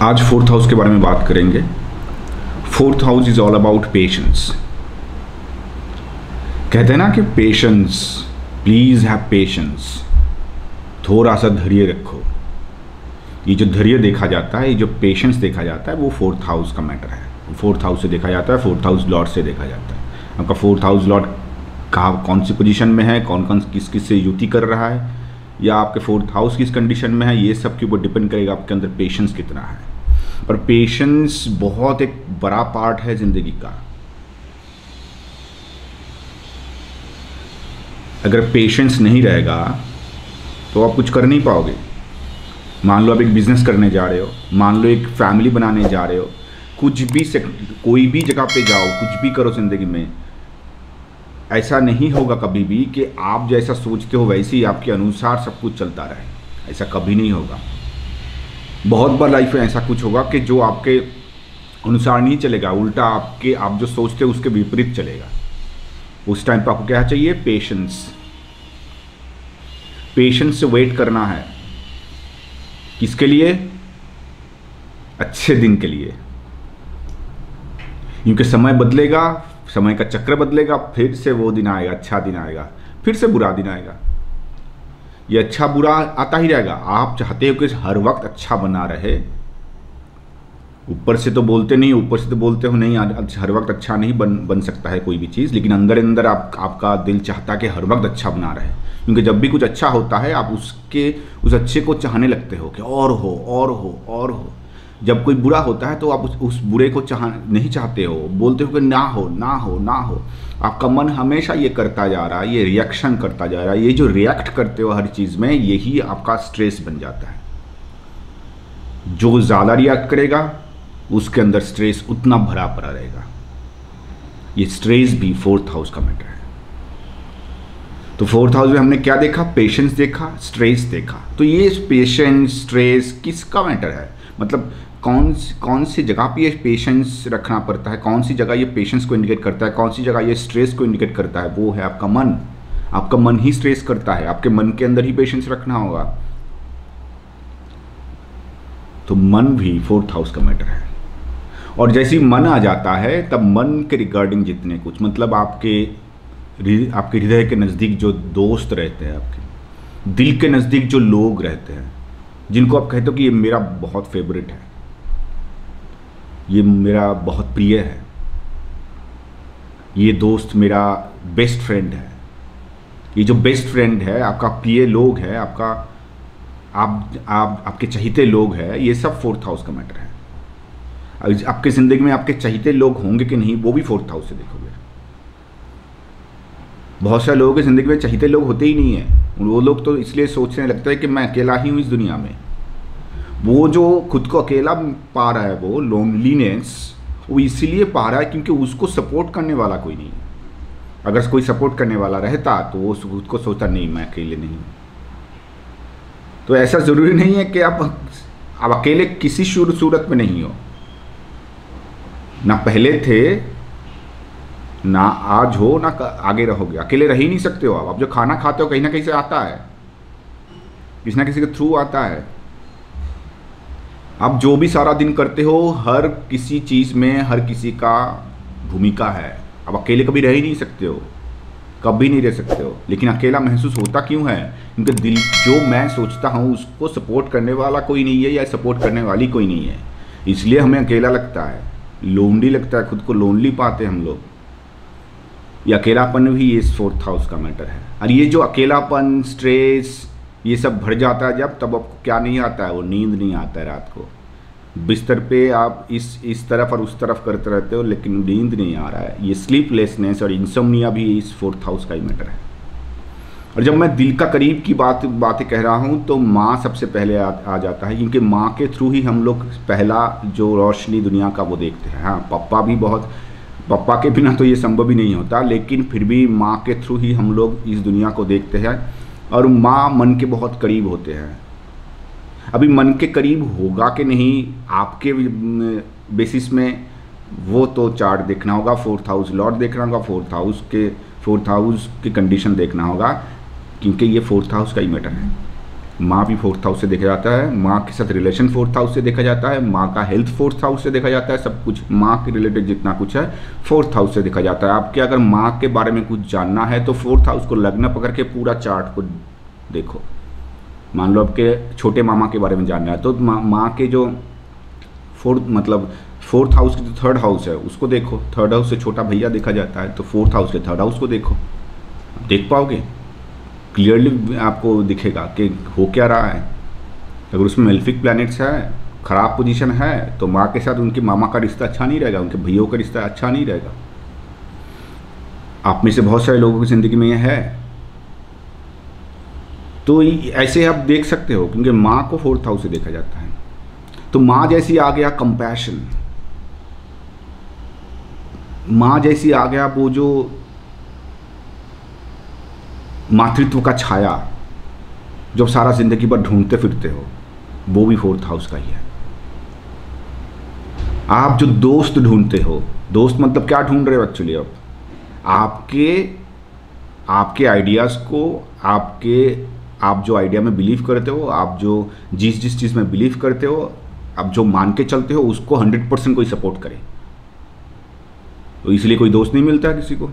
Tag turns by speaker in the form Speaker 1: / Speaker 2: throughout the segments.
Speaker 1: आज fourth house के बारे में बात करेंगे। Fourth house is all about patience. कहते हैं ना कि पेशेंस, प्लीज हैव पेशेंस, थोड़ा सा धैर्य रखो। ये जो धैर्य देखा जाता है, ये जो पेशेंस देखा जाता है, वो फोर्थ हाउस का मैटर है। फोर्थ हाउस से देखा जाता है, फोर्थ हाउस लॉर्ड से देखा जाता है। आपका फोर्थ हाउस लॉर्ड कौन सी पोजीशन में है, कौन कौन किस किस से युति कर रहा है, या आपके फोर्थ हाउस किस कंडीशन में है, ये सब के ऊपर डिपेंड करेगा आपके अंदर पेशेंस कितना है। और पेशेंस बहुत एक बड़ा पार्ट है जिंदगी का। अगर पेशेंस नहीं रहेगा तो आप कुछ कर नहीं पाओगे। मान लो आप एक बिजनेस करने जा रहे हो, मान लो एक फैमिली बनाने जा रहे हो, कुछ भी कोई भी जगह पे जाओ, कुछ भी करो जिंदगी में, ऐसा नहीं होगा कभी भी कि आप जैसा सोचते हो वैसे ही आपके अनुसार सब कुछ चलता रहे। ऐसा कभी नहीं होगा। बहुत बार लाइफ में ऐसा कुछ होगा कि जो आपके अनुसार नहीं चलेगा, उल्टा आप जो सोचते हो उसके विपरीत चलेगा। उस टाइम पर आपको क्या चाहिए? पेशेंस। पेशेंस से वेट करना है। किसके लिए? अच्छे दिन के लिए। क्योंकि समय बदलेगा, समय का चक्र बदलेगा, फिर से वो दिन आएगा, अच्छा दिन आएगा, फिर से बुरा दिन आएगा। ये अच्छा बुरा आता ही रहेगा। आप चाहते हो कि हर वक्त अच्छा बना रहे। ऊपर से तो बोलते नहीं, ऊपर से तो बोलते हो नहीं हर वक्त अच्छा नहीं बन सकता है कोई भी चीज़, लेकिन अंदर अंदर आपका दिल चाहता है कि हर वक्त अच्छा बना रहे। क्योंकि जब भी कुछ अच्छा होता है आप उस अच्छे को चाहने लगते हो कि और हो और हो और हो। जब कोई बुरा होता है तो आप उस बुरे को नहीं चाहते हो, बोलते हो कि ना हो ना हो ना हो। आपका मन हमेशा ये करता जा रहा है, ये रिएक्शन करता जा रहा है। ये जो रिएक्ट करते हो हर चीज़ में, यही आपका स्ट्रेस बन जाता है। जो ज़्यादा रिएक्ट करेगा उसके अंदर स्ट्रेस उतना भरा पड़ा रहेगा। ये स्ट्रेस भी फोर्थ हाउस का मैटर है। तो फोर्थ हाउस में हमने क्या देखा? पेशेंस देखा, स्ट्रेस देखा। तो ये पेशेंस स्ट्रेस किसका मैटर है? मतलब कौन सी जगह पे ये पेशेंस रखना पड़ता है, कौन सी जगह ये पेशेंस को इंडिकेट करता है, कौन सी जगह ये स्ट्रेस को इंडिकेट करता है? वो है आपका मन। आपका मन ही स्ट्रेस करता है। आपके मन के अंदर ही पेशेंस रखना होगा। तो मन भी फोर्थ हाउस का मैटर है। और जैसे ही मन आ जाता है तब मन के रिगार्डिंग जितने कुछ, मतलब आपके हृदय के नज़दीक जो दोस्त रहते हैं, आपके दिल के नज़दीक जो लोग रहते हैं, जिनको आप कहते हो कि ये मेरा बहुत फेवरेट है, ये मेरा बहुत प्रिय है, ये दोस्त मेरा बेस्ट फ्रेंड है। ये जो बेस्ट फ्रेंड है, आपका प्रिय लोग है, आपके चहीते लोग हैं, ये सब फोर्थ हाउस का मैटर है। आपके ज़िंदगी में आपके चहीते लोग होंगे कि नहीं, वो भी फोर्थ हाउस से देखोगे। बहुत सारे लोगों की ज़िंदगी में चहीते लोग होते ही नहीं हैं। वो लोग तो इसलिए सोचने लगता है कि मैं अकेला ही हूँ इस दुनिया में। वो जो खुद को अकेला पा रहा है, वो लोनलीनेस, वो इसीलिए पा रहा है क्योंकि उसको सपोर्ट करने वाला कोई नहीं है। अगर कोई सपोर्ट करने वाला रहता तो वो खुद को सोचता नहीं मैं अकेले नहीं हूँ। तो ऐसा ज़रूरी नहीं है कि आप अकेले किसी सूरत में नहीं हो। ना पहले थे, ना आज हो, ना आगे रहोगे। अकेले रह ही नहीं सकते हो आप जो खाना खाते हो कहीं ना कहीं से आता है, किसी ना किसी के थ्रू आता है। आप जो भी सारा दिन करते हो, हर किसी चीज़ में हर किसी का भूमिका है। आप अकेले कभी रह ही नहीं सकते हो, कभी नहीं रह सकते हो। लेकिन अकेला महसूस होता क्यों है? क्योंकि दिल जो मैं सोचता हूँ उसको सपोर्ट करने वाला कोई नहीं है, या सपोर्ट करने वाली कोई नहीं है। इसलिए हमें अकेला लगता है, लोनली लगता है, खुद को लोनली पाते हैं हम लोग। ये अकेलापन भी इस फोर्थ हाउस का मैटर है। और ये जो अकेलापन, स्ट्रेस, ये सब भर जाता है तब आपको क्या नहीं आता है? वो नींद नहीं आता है। रात को बिस्तर पे आप इस तरफ और उस तरफ करते रहते हो, लेकिन नींद नहीं आ रहा है। ये स्लीपलेसनेस और इंसोम्निया भी इस फोर्थ हाउस का ही मैटर है। और जब मैं दिल का करीब की बातें कह रहा हूँ तो माँ सबसे पहले आ जाता है, क्योंकि माँ के थ्रू ही हम लोग पहला जो रोशनी दुनिया का वो देखते हैं। हाँ, पप्पा के बिना तो ये संभव ही नहीं होता, लेकिन फिर भी माँ के थ्रू ही हम लोग इस दुनिया को देखते हैं। और माँ मन के बहुत करीब होते हैं। अभी मन के करीब होगा कि नहीं आपके बेसिस में, वो तो चार्ट देखना होगा, फोर्थ हाउस लॉर्ड देखना होगा, फोर्थ हाउस के कंडीशन देखना होगा, क्योंकि ये फोर्थ हाउस का ही मैटर है। माँ भी फोर्थ हाउस से देखा जाता है, माँ के साथ रिलेशन फोर्थ हाउस से देखा जाता है, माँ का हेल्थ फोर्थ हाउस से देखा जाता है, सब कुछ माँ के रिलेटेड जितना कुछ है फोर्थ हाउस से देखा जाता है। आपके अगर माँ के बारे में कुछ जानना है तो फोर्थ हाउस को लग्न पकड़ के पूरा चार्ट को देखो। मान लो आपके छोटे मामा के बारे में जानना है तो माँ के जो फोर्थ हाउस की जो थर्ड हाउस है उसको देखो। थर्ड हाउस से छोटा भैया देखा जाता है तो फोर्थ हाउस के थर्ड हाउस को देखो, देख पाओगे, क्लियरली आपको दिखेगा कि हो क्या रहा है। अगर उसमें मेलेफिक प्लैनेट्स है, खराब पोजीशन है, तो माँ के साथ उनके मामा का रिश्ता अच्छा नहीं रहेगा, उनके भैयों का रिश्ता अच्छा नहीं रहेगा। आप में से बहुत सारे लोगों की ज़िंदगी में यह है, तो ऐसे आप देख सकते हो, क्योंकि माँ को फोर्थ हाउस से देखा जाता है। तो माँ जैसी आ गया कंपैशन, माँ जैसी आ गया वो जो मातृत्व का छाया जो सारा जिंदगी भर ढूंढते फिरते हो, वो भी फोर्थ हाउस का ही है। आप जो दोस्त ढूंढते हो, दोस्त मतलब क्या ढूंढ रहे हो एक्चुअली? अब आपके आइडियाज़ को, आप जो आइडिया में बिलीव करते हो, आप जो जिस चीज़ में बिलीव करते हो, आप जो मान के चलते हो, उसको 100% कोई सपोर्ट करे। तो इसलिए कोई दोस्त नहीं मिलता है किसी को,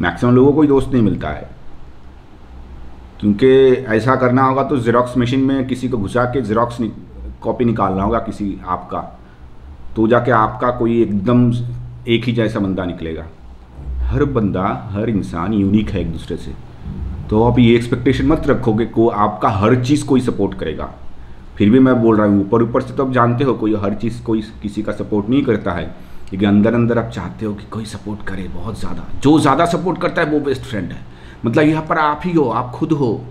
Speaker 1: मैक्सिमम लोगों को कोई दोस्त नहीं मिलता है, क्योंकि ऐसा करना होगा तो ज़ेरॉक्स मशीन में किसी को घुसा के ज़ेरॉक्स कॉपी निकालना होगा किसी आपका, तो जाके आपका कोई एकदम एक ही जैसा बंदा निकलेगा। हर बंदा, हर इंसान यूनिक है एक दूसरे से। तो आप ये एक्सपेक्टेशन मत रखोगे को आपका हर चीज़ कोई सपोर्ट करेगा। फिर भी मैं बोल रहा हूँ, ऊपर से तो आप जानते हो कोई हर चीज़ कोई किसी का सपोर्ट नहीं करता है, लेकिन अंदर अंदर आप चाहते हो कि कोई सपोर्ट करे बहुत ज़्यादा। जो ज़्यादा सपोर्ट करता है वो बेस्ट फ्रेंड है। मतलब यहाँ पर आप ही हो, आप खुद हो,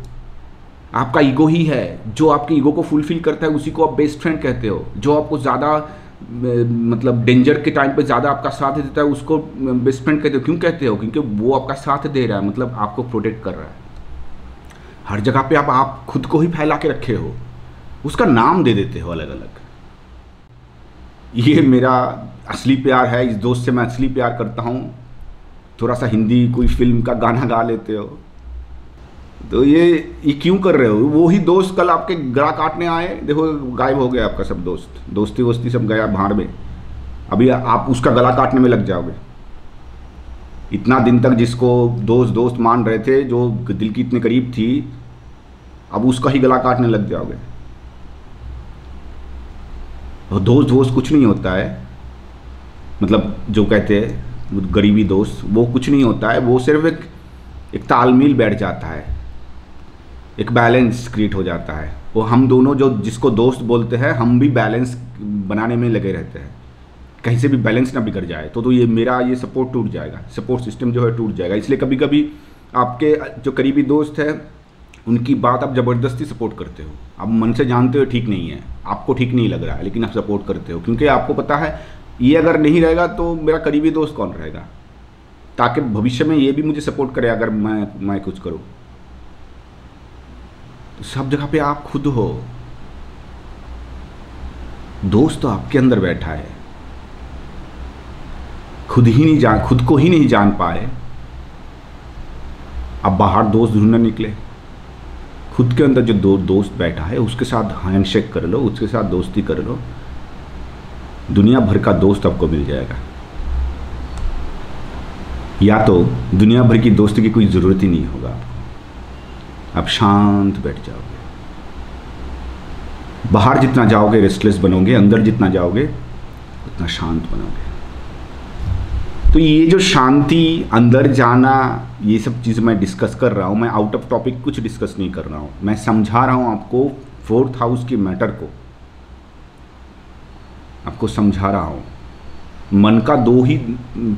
Speaker 1: आपका ईगो ही है। जो आपके ईगो को फुलफिल करता है उसी को आप बेस्ट फ्रेंड कहते हो। जो आपको ज़्यादा मतलब डेंजर के टाइम पे ज़्यादा आपका साथ देता है उसको बेस्ट फ्रेंड कहते हो। क्यों कहते हो? क्योंकि वो आपका साथ दे रहा है, मतलब आपको प्रोटेक्ट कर रहा है। हर जगह पे आप खुद को ही फैला के रखे हो, उसका नाम दे देते हो अलग अलग। ये मेरा असली प्यार है, इस दोस्त से मैं असली प्यार करता हूँ। थोड़ा सा हिंदी कोई फिल्म का गाना गा लेते हो, तो ये क्यों कर रहे हो? वो ही दोस्त कल आपके गला काटने आए, देखो गायब हो गया आपका सब दोस्त, दोस्ती वोस्ती सब गया भाड़ में। अभी आप उसका गला काटने में लग जाओगे। इतना दिन तक जिसको दोस्त मान रहे थे, जो दिल की इतने करीब थी, अब उसका ही गला काटने लग जाओगे। और दोस्त कुछ नहीं होता है, मतलब जो कहते हैं गरीबी दोस्त, वो कुछ नहीं होता है। वो सिर्फ एक तालमेल बैठ जाता है, एक बैलेंस क्रिएट हो जाता है। वो हम दोनों जो जिसको दोस्त बोलते हैं, हम भी बैलेंस बनाने में लगे रहते हैं, कहीं से भी बैलेंस ना बिगड़ जाए। तो ये मेरा ये सपोर्ट टूट जाएगा, सपोर्ट सिस्टम जो है टूट जाएगा। इसलिए कभी कभी आपके जो करीबी दोस्त है उनकी बात आप ज़बरदस्ती सपोर्ट करते हो। आप मन से जानते हो ठीक नहीं है, आपको ठीक नहीं लग रहा है, लेकिन आप सपोर्ट करते हो, क्योंकि आपको पता है ये अगर नहीं रहेगा तो मेरा करीबी दोस्त कौन रहेगा, ताकि भविष्य में ये भी मुझे सपोर्ट करे अगर मैं कुछ करूँ। तो सब जगह पे आप खुद हो, दोस्त तो आपके अंदर बैठा है। खुद को ही नहीं जान पाए, अब बाहर दोस्त ढूंढने निकले। खुद के अंदर जो दोस्त बैठा है उसके साथ हैंडशेक कर लो, उसके साथ दोस्ती कर लो, दुनिया भर का दोस्त आपको मिल जाएगा। या तो दुनिया भर की दोस्ती की कोई ज़रूरत ही नहीं होगा, आप शांत बैठ जाओगे। बाहर जितना जाओगे रेस्टलेस बनोगे, अंदर जितना जाओगे उतना शांत बनोगे। तो ये जो शांति, अंदर जाना, ये सब चीज़ मैं डिस्कस कर रहा हूँ। मैं आउट ऑफ टॉपिक कुछ डिस्कस नहीं कर रहा हूँ, मैं समझा रहा हूँ आपको फोर्थ हाउस की मैटर को, आपको समझा रहा हूँ। मन का दो ही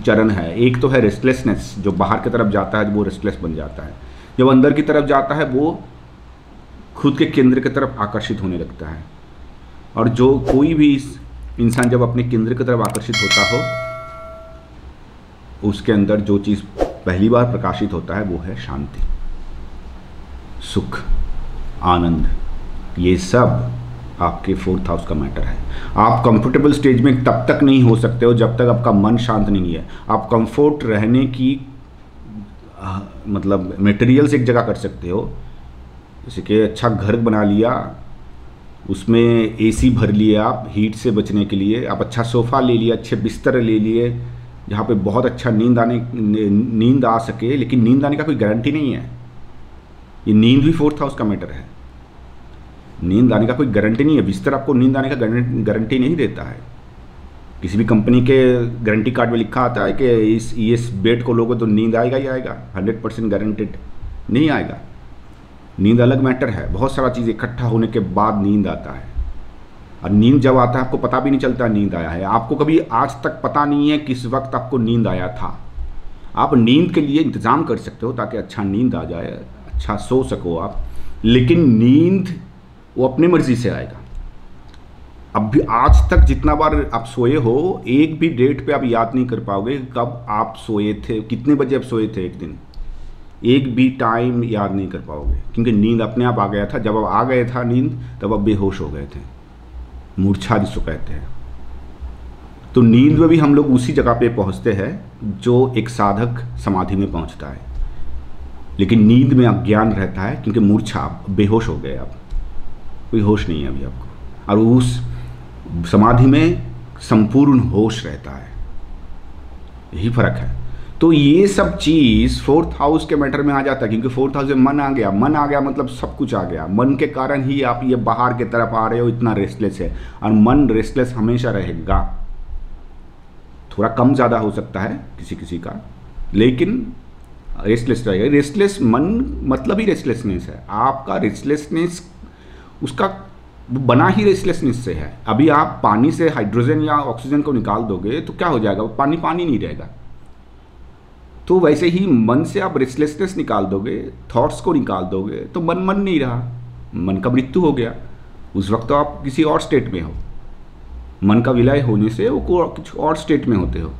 Speaker 1: चरण है, एक तो है रेस्टलेसनेस, जो बाहर की तरफ जाता है वो रेस्टलेस बन जाता है। जब अंदर की तरफ जाता है वो खुद के केंद्र की तरफ आकर्षित होने लगता है। और जो कोई भी इंसान जब अपने केंद्र की तरफ आकर्षित होता हो, उसके अंदर जो चीज़ पहली बार प्रकाशित होता है वो है शांति, सुख, आनंद। ये सब आपके फोर्थ हाउस का मैटर है। आप कंफर्टेबल स्टेज में तब तक नहीं हो सकते हो जब तक आपका मन शांत नहीं है। आप कंफर्ट रहने की मतलब मटेरियल्स एक जगह कर सकते हो, जैसे कि अच्छा घर बना लिया, उसमें एसी भर लिए आप हीट से बचने के लिए, आप अच्छा सोफ़ा ले लिया, अच्छे बिस्तर ले लिए जहाँ पे बहुत अच्छा नींद आ सके। लेकिन नींद आने का कोई गारंटी नहीं है। ये नींद भी फोर्थ हाउस का मैटर है। नींद आने का कोई गारंटी नहीं है। बिस्तर आपको नींद आने का गारंटी नहीं देता है। किसी भी कंपनी के गारंटी कार्ड में लिखा आता है कि इस बेड को लोगे तो नींद आएगा ही आएगा, 100% गारंटेड नहीं आएगा। नींद अलग मैटर है। बहुत सारा चीज़ इकट्ठा होने के बाद नींद आता है, और नींद जब आता है आपको पता भी नहीं चलता नींद आया है। आपको कभी आज तक पता नहीं है किस वक्त आपको नींद आया था। आप नींद के लिए इंतज़ाम कर सकते हो ताकि अच्छा नींद आ जाए, अच्छा सो सको आप। लेकिन नींद वो अपनी मर्जी से आएगा। अब भी आज तक जितना बार आप सोए हो, एक भी डेट पे आप याद नहीं कर पाओगे कब आप सोए थे, कितने बजे आप सोए थे एक दिन। एक भी टाइम याद नहीं कर पाओगे, क्योंकि नींद अपने आप आ गया था। जब अब आ गया था नींद, तब अब बेहोश हो गए थे, मूर्छा जिसको कहते हैं। तो नींद में भी हम लोग उसी जगह पे पहुंचते हैं जो एक साधक समाधि में पहुंचता है। लेकिन नींद में अज्ञान रहता है, क्योंकि मूर्छा, बेहोश हो गए आप, कोई होश नहीं है अभी आपको। और उस समाधि में संपूर्ण होश रहता है। यही फर्क है। तो ये सब चीज़ फोर्थ हाउस के मैटर में आ जाता है, क्योंकि फोर्थ हाउस में मन आ गया। मन आ गया मतलब सब कुछ आ गया। मन के कारण ही आप ये बाहर की तरफ आ रहे हो, इतना रेस्टलेस है। और मन रेस्टलेस हमेशा रहेगा। थोड़ा कम ज़्यादा हो सकता है किसी किसी का, लेकिन रेस्टलेस रहेगा। रेस्टलेस मन मतलब ही रेस्टलेसनेस है। आपका रेस्टलेसनेस उसका बना ही रेस्टलेसनेस से है। अभी आप पानी से हाइड्रोजन या ऑक्सीजन को निकाल दोगे तो क्या हो जाएगा, पानी पानी नहीं रहेगा। तो वैसे ही मन से आप रेस्टलेसनेस निकाल दोगे, थॉट्स को निकाल दोगे, तो मन मन नहीं रहा, मन का मृत्यु हो गया। उस वक्त तो आप किसी और स्टेट में हो। मन का विलय होने से वो कुछ और स्टेट में होते हो।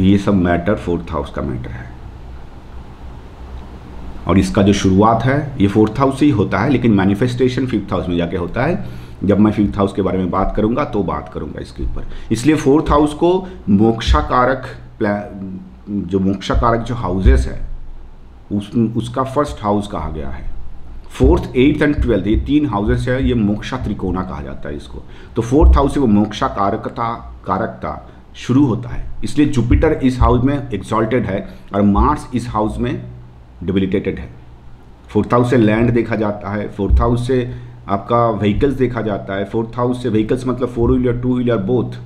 Speaker 1: ये सब मैटर फोर्थ हाउस का मैटर है। और इसका जो शुरुआत है ये फोर्थ हाउस से ही होता है, लेकिन मैनिफेस्टेशन फिफ्थ हाउस में जाके होता है। जब मैं फिफ्थ हाउस के बारे में बात करूंगा तो बात करूंगा इसके ऊपर। इसलिए फोर्थ हाउस को मोक्षाकारक जो हाउसेस है उसका फर्स्ट हाउस कहा गया है। फोर्थ, 8th एंड 12th ये 3 हाउसेस है, ये मोक्षा त्रिकोणा कहा जाता है इसको। तो फोर्थ हाउस से वो मोक्षा कारकता शुरू होता है। इसलिए जुपिटर इस हाउस में एक्सॉल्टेड है और मार्स इस हाउस में डिबिलिटेटेड है। फोर्थ हाउस से लैंड देखा जाता है, फोर्थ हाउस से आपका व्हीकल्स देखा जाता है। फोर्थ हाउस से व्हीकल्स मतलब 4 wheeler 2 wheeler both.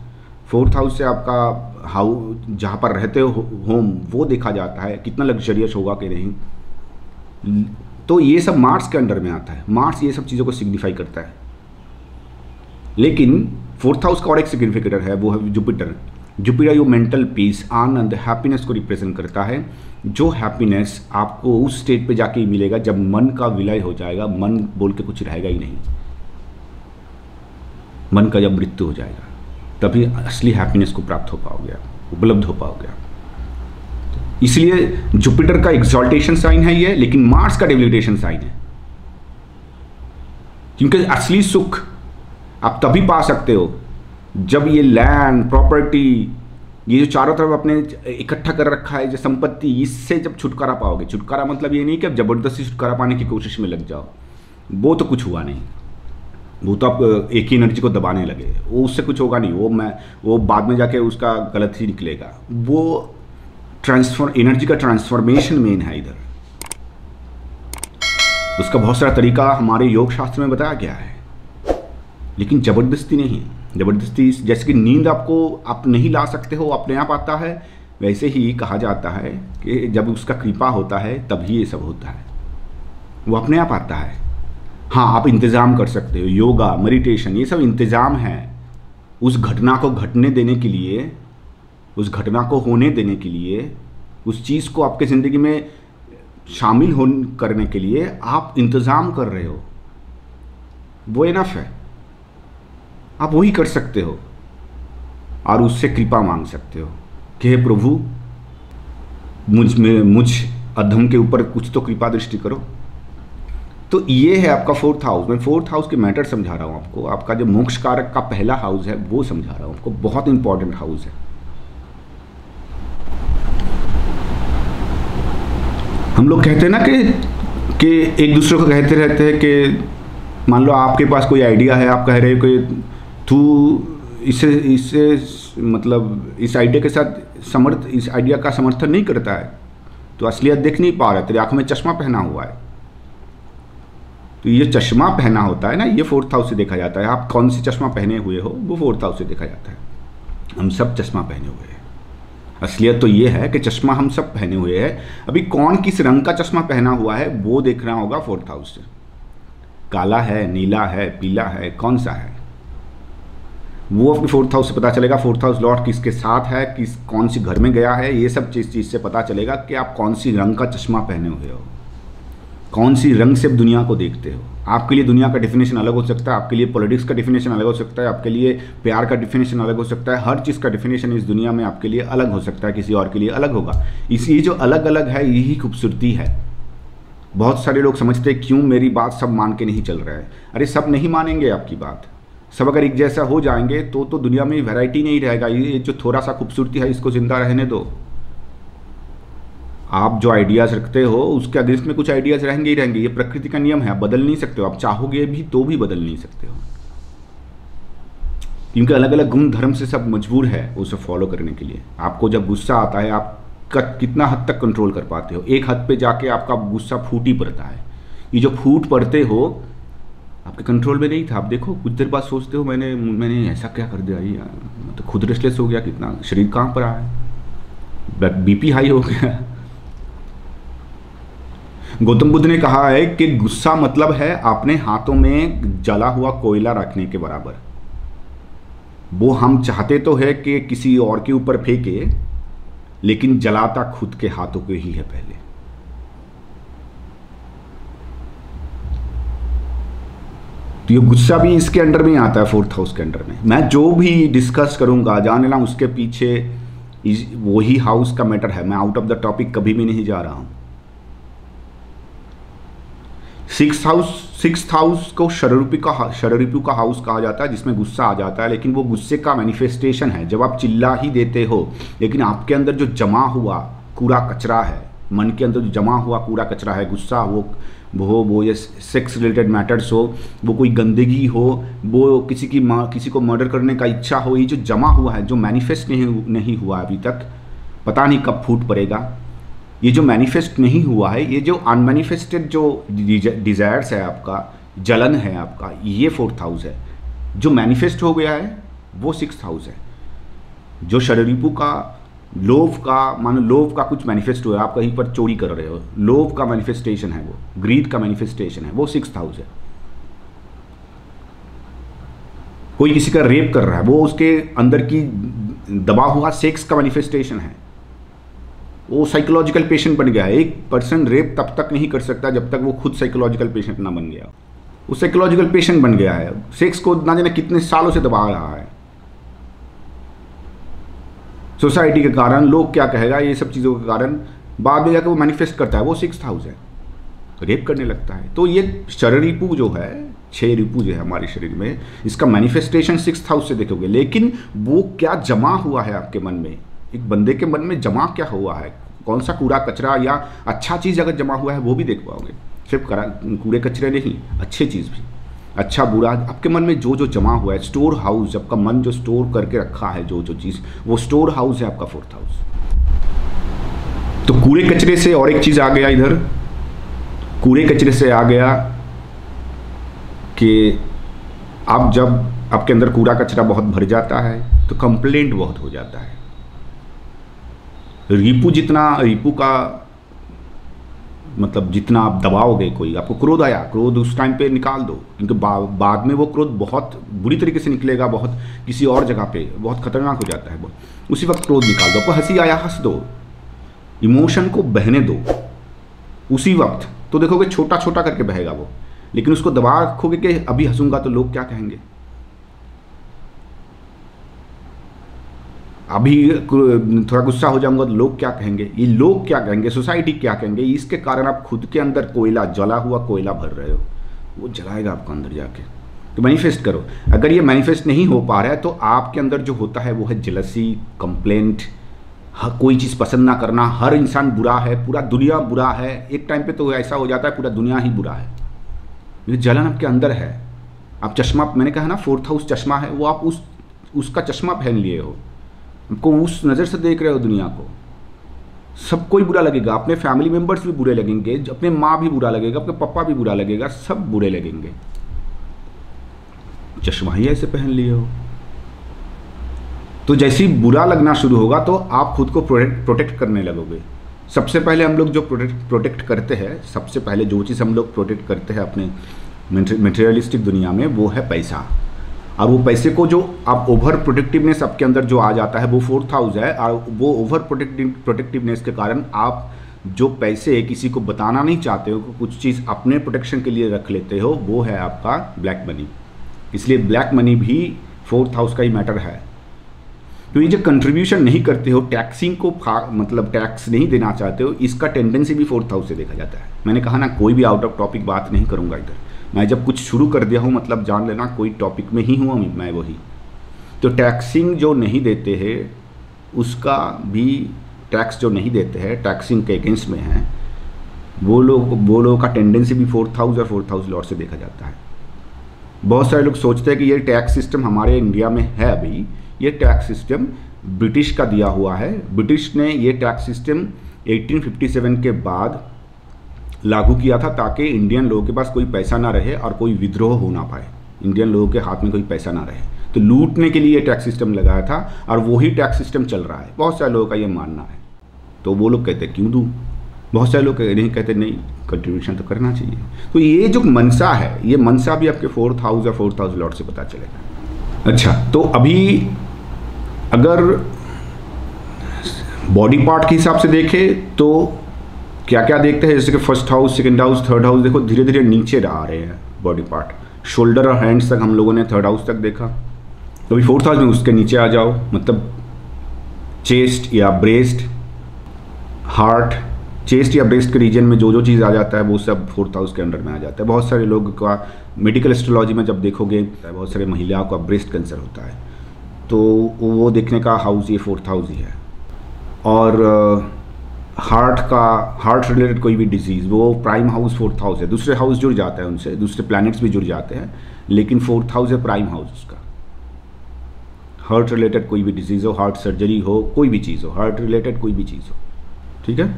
Speaker 1: Fourth house से आपका हाउस जहाँ पर रहते हो होम वो देखा जाता है, कितना लग्जरियस होगा कि नहीं। तो ये सब मार्स के अंडर में आता है। मार्स ये सब चीज़ों को सिग्निफाई करता है। लेकिन फोर्थ हाउस का और एक सिग्निफिकेटर है, वो है जुपिटर। जुपिटर जो मेंटल पीस, आनंद, हैप्पीनेस को रिप्रेजेंट करता है। जो हैप्पीनेस आपको उस स्टेट पे जाके ही मिलेगा जब मन का विलय हो जाएगा। मन बोल के कुछ रहेगा ही नहीं। मन का जब मृत्यु हो जाएगा तभी असली हैप्पीनेस को प्राप्त हो पाओगे, उपलब्ध हो पाओगे। इसलिए जुपिटर का एक्सॉल्टेशन साइन है ये, लेकिन मार्स का डेबिलिटेशन साइन है। क्योंकि असली सुख आप तभी पा सकते हो जब ये लैंड, प्रॉपर्टी, ये जो चारों तरफ अपने इकट्ठा कर रखा है जो संपत्ति, इससे जब छुटकारा पाओगे। छुटकारा मतलब ये नहीं कि आप जबरदस्ती छुटकारा पाने की कोशिश में लग जाओ, वो तो कुछ हुआ नहीं। वो तो आप एक ही एनर्जी को दबाने लगे, वो उससे कुछ होगा नहीं। वो बाद में जाके उसका गलत ही निकलेगा। वो एनर्जी का ट्रांसफॉर्मेशन मेन है इधर। उसका बहुत सारा तरीका हमारे योग शास्त्र में बताया गया है, लेकिन जबरदस्ती नहीं। जबरदस्ती जैसे कि नींद आप नहीं ला सकते हो, अपने आप आता है, वैसे ही कहा जाता है कि जब उसका कृपा होता है तभी ये सब होता है। वो अपने आप आता है। हाँ, आप इंतज़ाम कर सकते हो। योगा, मेडिटेशन, ये सब इंतज़ाम है उस घटना को घटने देने के लिए, उस घटना को होने देने के लिए, उस चीज़ को आपके ज़िंदगी में शामिल करने के लिए आप इंतज़ाम कर रहे हो। वो इनफ है। आप वही कर सकते हो और उससे कृपा मांग सकते हो कि हे प्रभु, मुझ अधम के ऊपर कुछ तो कृपा दृष्टि करो। तो ये है आपका फोर्थ हाउस। मैं फोर्थ हाउस के मैटर समझा रहा हूँ आपको। आपका जो मोक्ष कारक का पहला हाउस है वो समझा रहा हूँ आपको। बहुत इंपॉर्टेंट हाउस है। हम लोग कहते हैं ना कि एक दूसरे को कहते रहते हैं कि मान लो आपके पास कोई आइडिया है, आप कह रहे हो कि तू इससे मतलब इस आइडिया के साथ इस आइडिया का समर्थन नहीं करता है, तो असलियत देख नहीं पा रहा, तेरी आंख में चश्मा पहना हुआ है। तो ये चश्मा पहना होता है ना, ये 4th हाउस से देखा जाता है। आप कौन सी चश्मा पहने हुए हो वो 4th हाउस से देखा जाता है। हम सब चश्मा पहने हुए हैं। असलियत तो ये है कि चश्मा हम सब पहने हुए हैं। अभी कौन किस रंग का चश्मा पहना हुआ है वो देखना होगा 4th हाउस से। काला है, नीला है, पीला है, कौन सा है वो अपने 4th हाउस से पता चलेगा। 4th हाउस लॉर्ड किसके साथ है, कौन सी घर में गया है, ये सब चीज़ से पता चलेगा कि आप कौन सी रंग का चश्मा पहने हुए हो, कौन सी रंग से दुनिया को देखते हो। आपके लिए दुनिया का डिफिनेशन अलग हो सकता है, आपके लिए पॉलिटिक्स का डिफिनेशन अलग हो सकता है, आपके लिए प्यार का डिफिनेशन अलग हो सकता है। हर चीज़ का डिफिनेशन इस दुनिया में आपके लिए अलग हो सकता है, किसी और के लिए अलग होगा। इसी जो अलग अलग है यही खूबसूरती है। बहुत सारे लोग समझते हैं क्यों मेरी बात सब मान के नहीं चल रहा है। अरे सब नहीं मानेंगे आपकी बात। सब अगर एक जैसा हो जाएंगे तो दुनिया में वैरायटी नहीं रहेगा। ये जो थोड़ा सा खूबसूरती है इसको जिंदा रहने दो। आप जो आइडियाज़ रखते हो उसके अगेंस्ट में कुछ आइडियाज़ रहेंगे ही रहेंगे। ये प्रकृति का नियम है, आप बदल नहीं सकते हो। आप चाहोगे भी तो भी बदल नहीं सकते हो, क्योंकि अलग अलग गुण धर्म से सब मजबूर है उसे फॉलो करने के लिए। आपको जब गुस्सा आता है आप कितना हद तक कंट्रोल कर पाते हो। एक हद पे जाके आपका गुस्सा फूट ही पड़ता है। ये जो फूट पड़ते हो आपके कंट्रोल में नहीं था। आप देखो कुछ देर बाद सोचते हो मैंने ऐसा क्या कर दिया, यार मैं तो खुद रेस्टलेस हो गया, कितना शरीर कहाँ पर आया, बीपी हाई हो गया। गौतम बुद्ध ने कहा है कि गुस्सा मतलब है अपने हाथों में जला हुआ कोयला रखने के बराबर। वो हम चाहते तो है कि किसी और के ऊपर फेंके, लेकिन जलाता खुद के हाथों को ही है पहले। तो ये गुस्सा भी इसके अंडर में आता है, 4th हाउस के अंडर में। मैं जो भी डिस्कस करूंगा जान लेना उसके पीछे वही हाउस का मैटर है। मैं आउट ऑफ द टॉपिक कभी भी नहीं जा रहा हूं। 6th हाउस को शररिपु का हाउस कहा जाता है, जिसमें गुस्सा आ जाता है। लेकिन वो गुस्से का मैनिफेस्टेशन है। जब आप चिल्ला ही देते हो लेकिन आपके अंदर जो जमा हुआ कूड़ा कचरा है, मन के अंदर जो जमा हुआ कूड़ा कचरा है, गुस्सा वो ये सेक्स रिलेटेड मैटर्स हो, वो कोई गंदगी हो, वो किसी को मर्डर करने का इच्छा हो, ये जो जमा हुआ है, जो मैनिफेस्ट नहीं हुआ अभी तक, पता नहीं कब फूट पड़ेगा। ये जो मैनिफेस्ट नहीं हुआ है, ये जो अनमैनिफेस्टेड जो डिज़ायर्स है आपका, जलन है आपका, ये 4th हाउस है। जो मैनिफेस्ट हो गया है वो 6th हाउस है। जो शररिपु का लोभ का, मानो लोभ का कुछ मैनिफेस्ट हुआ है, आप कहीं पर चोरी कर रहे हो, लोभ का मैनिफेस्टेशन है, वो ग्रीड का मैनिफेस्टेशन है, वो 6th हाउस है। कोई किसी का रेप कर रहा है, वो उसके अंदर की दबा हुआ सेक्स का मैनिफेस्टेशन है। वो साइकोलॉजिकल पेशेंट बन गया है। एक पर्सन रेप तब तक नहीं कर सकता जब तक वो खुद साइकोलॉजिकल पेशेंट ना बन गया। वो साइकोलॉजिकल पेशेंट बन गया है, सेक्स को ना जाने कितने सालों से दबा रहा है। सोसाइटी के कारण, लोग क्या कहेगा, ये सब चीज़ों के कारण बाद में जाकर वो मैनिफेस्ट करता है। वो 6th हाउस है, रेप करने लगता है। तो ये शररिपु जो है, 6 रिपु जो है हमारे शरीर में, इसका मैनिफेस्टेशन 6th हाउस से देखोगे। लेकिन वो क्या जमा हुआ है आपके मन में, एक बंदे के मन में जमा क्या हुआ है, कौन सा कूड़ा कचरा या अच्छा चीज़ अगर जमा हुआ है वो भी देख पाओगे। सिर्फ कूड़े कचरे नहीं, अच्छी चीज़ भी, अच्छा बुरा आपके मन में जो जमा हुआ है। स्टोर हाउस, आपका मन जो स्टोर करके रखा है जो चीज़, वो स्टोर हाउस है आपका 4th हाउस। तो कूड़े कचरे से और एक चीज़ आ गया इधर, कूड़े कचरे से आ गया कि आप जब आपके अंदर कूड़ा कचरा बहुत भर जाता है तो कंप्लेंट बहुत हो जाता है। रिपु का मतलब जितना आप दबाओगे, कोई आपको क्रोध आया, क्रोध उस टाइम पे निकाल दो, क्योंकि बाद में वो क्रोध बहुत बुरी तरीके से निकलेगा, बहुत किसी और जगह पे बहुत खतरनाक हो जाता है वो। उसी वक्त क्रोध निकाल दो। आपको हंसी आया, हंस दो, इमोशन को बहने दो उसी वक्त। तो देखोगे छोटा छोटा करके बहेगा वो। लेकिन उसको दबा रखोगे कि अभी हंसूंगा तो लोग क्या कहेंगे, अभी थोड़ा गुस्सा हो जाऊंगा तो लोग क्या कहेंगे, ये लोग क्या कहेंगे, सोसाइटी क्या कहेंगे, इसके कारण आप खुद के अंदर कोयला, जला हुआ कोयला भर रहे हो। वो जलाएगा आपको अंदर जाके। तो मैनिफेस्ट करो। अगर ये मैनिफेस्ट नहीं हो पा रहा है तो आपके अंदर जो होता है वो है जेलसी, कंप्लेंट, कोई चीज़ पसंद ना करना, हर इंसान बुरा है, पूरा दुनिया बुरा है। एक टाइम पे तो ऐसा हो जाता है पूरा दुनिया ही बुरा है। ये जलन आपके अंदर है। आप चश्मा, मैंने कहा ना 4th हाउस चश्मा है, वो आप उसका चश्मा पहन लिए हो, आपको उस नज़र से देख रहे हो दुनिया को। सबको ही बुरा लगेगा, अपने फैमिली मेम्बर्स भी बुरे लगेंगे, अपने माँ भी बुरा लगेगा, अपने पापा भी बुरा लगेगा, सब बुरे लगेंगे। चश्मा ही ऐसे पहन लिए हो। तो जैसे ही बुरा लगना शुरू होगा तो आप खुद को प्रोटेक्ट करने लगोगे। सबसे पहले हम लोग जो प्रोटेक्ट करते हैं, सबसे पहले जो चीज़ हम लोग प्रोटेक्ट करते हैं अपने मटेरियलिस्टिक दुनिया में, वो है पैसा। और वो पैसे को जो आप ओवर प्रोटेक्टिवनेस आपके अंदर जो आ जाता है, वो 4th हाउस है। और वो ओवर प्रोटेक्टिवनेस के कारण आप जो पैसे किसी को बताना नहीं चाहते हो, कुछ चीज़ अपने प्रोटेक्शन के लिए रख लेते हो, वो है आपका ब्लैक मनी। इसलिए ब्लैक मनी भी 4th हाउस का ही मैटर है। तो ये जो कंट्रीब्यूशन नहीं करते हो, टैक्सिंग को मतलब टैक्स नहीं देना चाहते हो, इसका टेंडेंसी भी 4th हाउस से देखा जाता है। मैंने कहा ना, कोई भी आउट ऑफ टॉपिक बात नहीं करूँगा इधर। मैं जब कुछ शुरू कर दिया हूँ मतलब जान लेना कोई टॉपिक में ही हूँ मैं वही। तो टैक्सिंग जो नहीं देते हैं, उसका भी टैक्स जो नहीं देते हैं, टैक्सिंग के अगेंस्ट में हैं, वो लोगों का टेंडेंसी भी 4th हाउस और 4th हाउस लॉर्ड से देखा जाता है। बहुत सारे लोग सोचते हैं कि ये टैक्स सिस्टम हमारे इंडिया में है अभी। ये टैक्स सिस्टम ब्रिटिश का दिया हुआ है। ब्रिटिश ने ये टैक्स सिस्टम 1857 के बाद लागू किया था, ताकि इंडियन लोगों के पास कोई पैसा ना रहे और कोई विद्रोह हो ना पाए, इंडियन लोगों के हाथ में कोई पैसा ना रहे। तो लूटने के लिए ये टैक्स सिस्टम लगाया था और वही टैक्स सिस्टम चल रहा है। बहुत सारे लोगों का ये मानना है। तो वो लोग कहते क्यों दूँ, बहुत सारे लोग नहीं कहते नहीं, कंट्रीब्यूशन तो करना चाहिए। तो ये जो मनसा है, ये मनसा भी आपके 4th हाउस या 4th हाउस लॉर्ड से पता चलेगा। अच्छा, तो अभी अगर बॉडी पार्ट के हिसाब से देखें तो क्या क्या देखते हैं, जैसे कि 1st house, 2nd house, 3rd house, देखो धीरे धीरे नीचे आ रहे हैं बॉडी पार्ट। शोल्डर और हैंड्स तक हम लोगों ने 3rd हाउस तक देखा। तो अभी 4th हाउस में उसके नीचे आ जाओ, मतलब चेस्ट या ब्रेस्ट, हार्ट, चेस्ट या ब्रेस्ट के रीजन में जो चीज़ आ जाता है वो सब 4th हाउस के अंडर में आ जाता है। बहुत सारे लोगों का मेडिकल एस्ट्रोलॉजी में जब देखोगे, बहुत सारे महिलाओं का ब्रेस्ट कैंसर होता है, तो वो देखने का हाउस ये 4th हाउस ही है। और हार्ट रिलेटेड कोई भी डिजीज़, वो प्राइम हाउस 4th हाउस है। दूसरे हाउस जुड़ जाता है उनसे, दूसरे प्लैनेट्स भी जुड़ जाते हैं, लेकिन 4th हाउस है प्राइम हाउस उसका। हार्ट रिलेटेड कोई भी डिजीज़ हो, हार्ट सर्जरी हो, कोई भी चीज़ हो, हार्ट रिलेटेड कोई भी चीज़ हो, ठीक है।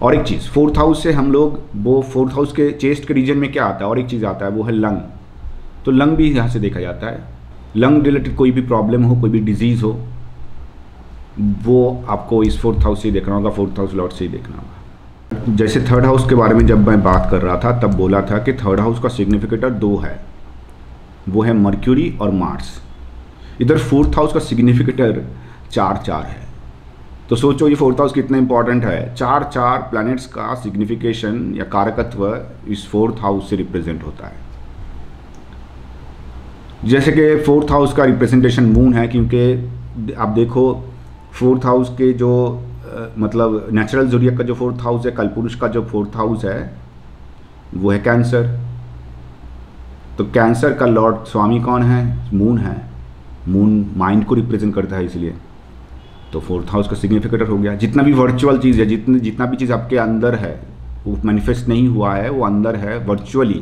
Speaker 1: और एक चीज़ 4th हाउस से हम लोग, वो 4th हाउस के चेस्ट के रीजन में क्या आता है, और एक चीज़ आता है, वो है लंग। तो लंग भी यहाँ से देखा जाता है। लंग रिलेटेड कोई भी प्रॉब्लम हो, कोई भी डिजीज़ हो, वो आपको इस 4th हाउस से देखना होगा, 4th हाउस लॉर्ड से ही देखना होगा। जैसे 3rd हाउस के बारे में जब मैं बात कर रहा था, तब बोला था कि 3rd हाउस का सिग्निफिकेटर 2 है, वो है मर्क्यूरी और मार्स। इधर 4th हाउस का सिग्निफिकेटर 4 है। तो सोचो ये 4th हाउस कितना इंपॉर्टेंट है। 4 प्लैनेट्स का सिग्निफिकेशन या कारकत्व इस 4th हाउस से रिप्रेजेंट होता है। जैसे कि 4th हाउस का रिप्रेजेंटेशन मून है, क्योंकि आप देखो 4th हाउस के जो मतलब नेचुरल ज़ोडिएक का जो 4th हाउस है, कलपुरुष का जो 4th हाउस है, वो है कैंसर। तो कैंसर का लॉर्ड स्वामी कौन है, मून है। मून माइंड को रिप्रेजेंट करता है, इसलिए तो 4th हाउस का सिग्निफिकेटर हो गया। जितना भी वर्चुअल चीज़ है, जितना भी चीज़ आपके अंदर है, वो मैनिफेस्ट नहीं हुआ है, वो अंदर है वर्चुअली।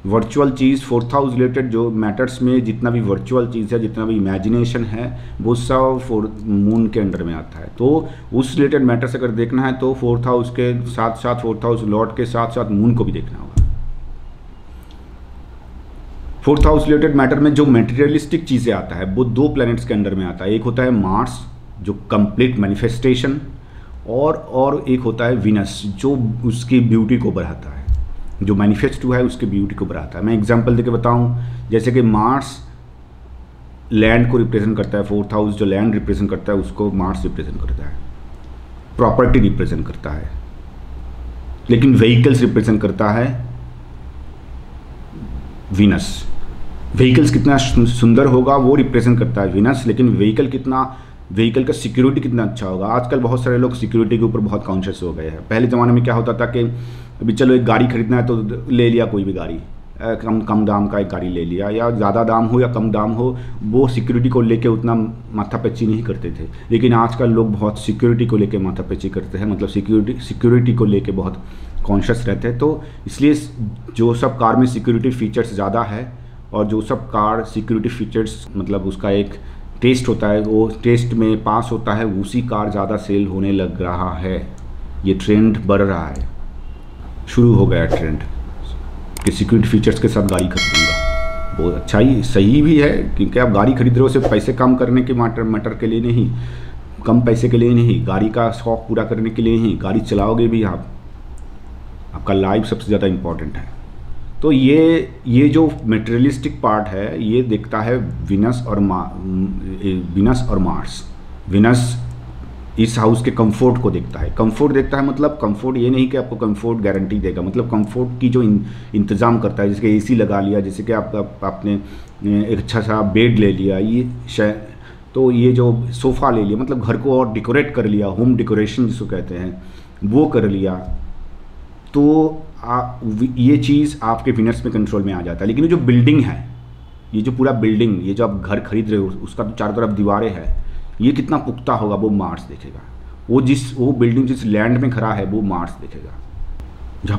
Speaker 1: वर्चुअल चीज़ 4th हाउस रिलेटेड जो मैटर्स में जितना भी वर्चुअल चीज़ है, जितना भी इमेजिनेशन है, वो सब मून के अंडर में आता है। तो उस रिलेटेड मैटर से अगर देखना है तो 4th हाउस के साथ साथ 4th हाउस लॉर्ड के साथ साथ मून को भी देखना होगा। 4th हाउस रिलेटेड मैटर में जो मटेरियलिस्टिक चीज़ें आता है, वो 2 प्लैनेट्स के अंडर में आता है। एक होता है मार्स, जो कंप्लीट मैनिफेस्टेशन, और एक होता है वीनस, जो उसकी ब्यूटी को बढ़ाता है, जो मैनिफेस्ट हुआ है उसकी ब्यूटी को बढ़ाता है। मैं एग्जांपल देके बताऊं, जैसे कि मार्स लैंड को रिप्रेजेंट करता है, 4th हाउस जो लैंड रिप्रेजेंट करता है उसको मार्स रिप्रेजेंट करता है, प्रॉपर्टी रिप्रेजेंट करता है। लेकिन व्हीकल्स रिप्रेजेंट करता है वीनस। व्हीकल्स कितना सुंदर होगा वो रिप्रेजेंट करता है वीनस, लेकिन व्हीकल का सिक्योरिटी कितना अच्छा होगा। आजकल बहुत सारे लोग सिक्योरिटी के ऊपर बहुत कॉन्शियस हो गए हैं। पहले ज़माने में क्या होता था कि अभी चलो एक गाड़ी खरीदना है तो ले लिया कोई भी गाड़ी, कम दाम का एक गाड़ी ले लिया, या ज़्यादा दाम हो या कम दाम हो, वो सिक्योरिटी को लेके उतना माथापच्ची नहीं करते थे। लेकिन आजकल लोग बहुत सिक्योरिटी को लेके माथापच्ची करते हैं, मतलब सिक्योरिटी को लेके बहुत कॉन्शियस रहते हैं। तो इसलिए जो सब कार में सिक्योरिटी फीचर्स ज़्यादा है और जो सब कार सिक्योरिटी फीचर्स मतलब उसका एक टेस्ट होता है, वो टेस्ट में पास होता है, उसी कार ज़्यादा सेल होने लग रहा है। ये ट्रेंड बढ़ रहा है, शुरू हो गया ट्रेंड कि सिक्योरिटी फीचर्स के साथ गाड़ी खरीदूंगा। बहुत अच्छा ही सही भी है, क्योंकि आप गाड़ी खरीद रहे हो सिर्फ पैसे कम करने के मैटर के लिए नहीं, कम पैसे के लिए नहीं, गाड़ी का शौक पूरा करने के लिए नहीं, गाड़ी चलाओगे भी आप, आपका लाइफ सबसे ज़्यादा इम्पॉर्टेंट है। तो ये जो मटेरियलिस्टिक पार्ट है ये देखता है विनस और मार्स। विनस इस हाउस के कंफर्ट को देखता है। कंफर्ट देखता है मतलब कंफर्ट ये नहीं कि आपको कंफर्ट गारंटी देगा, मतलब कंफर्ट की जो इंतज़ाम करता है, जैसे कि एसी लगा लिया, जैसे कि आपने एक अच्छा सा बेड ले लिया, तो ये जो सोफ़ा ले लिया, मतलब घर को और डेकोरेट कर लिया, होम डेकोरेशन जिसको कहते हैं वो कर लिया, तो ये चीज़ आपके विनर्स में कंट्रोल में आ जाता है। लेकिन ये जो बिल्डिंग है, ये जो पूरा बिल्डिंग, ये जो आप घर खरीद रहे हो उसका चारों तरफ दीवारें हैं, ये कितना पुख्ता होगा वो मार्स देखेगा। वो बिल्डिंग जिस लैंड में खड़ा है वो मार्स देखेगा। जहाँ